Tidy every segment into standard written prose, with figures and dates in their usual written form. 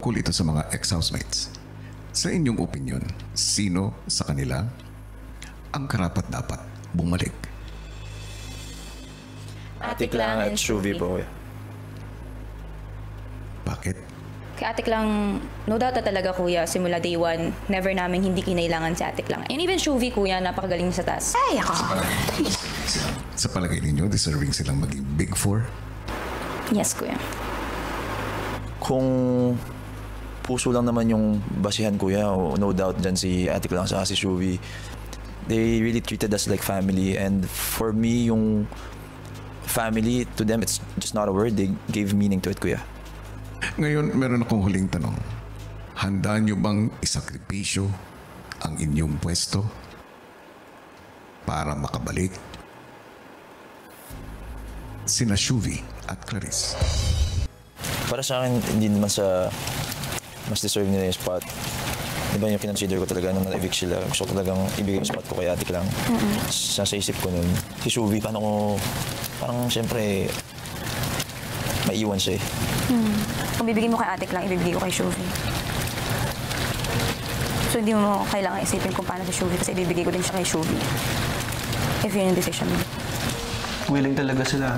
tungkol ito sa mga ex-housemates. Sa inyong opinion, sino sa kanila ang karapat-dapat bumalik? Atik lang at Shuvi po. Bakit? Kay Atik lang, no doubt na talaga kuya, simula day one, never namin hindi kinailangan si Atik lang. And even Shuvi kuya, napakagaling niya sa taas. Ay, ako. Sa palagay ninyo, deserving silang maging Big Four? Yes kuya. Kung puso lang naman yung basihan kuya, no doubt dyan si Atik lang sa si Shuvi. They really treated us like family, and for me, yung family, to them, it's just not a word. They gave meaning to it, kuya. Ngayon, meron akong huling tanong. Handa nyo bang isakripisyo ang inyong pwesto para makabalik sina Shuvi at Clarice? Para sa akin, hindi naman sa mas deserve nila yung spot. Diba yung kinonsider ko talaga nung na-evict sila. Gusto ko talagang ibigay yung spot ko kay Atik lang. Sa isip ko nun, si Shuvi, paano ko, parang siyempre, maiwan siya eh. Kung bibigay mo kay Atik lang, ibibigay ko kay Shuvi. So hindi mo kailangan isipin kung paano si Shuvi kasi ibibigay ko din siya kay Shuvi. If yun yung decision mo. Willing talaga sila.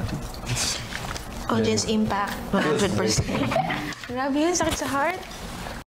Audience impact, 100%. Grabe yun, sakit sa heart.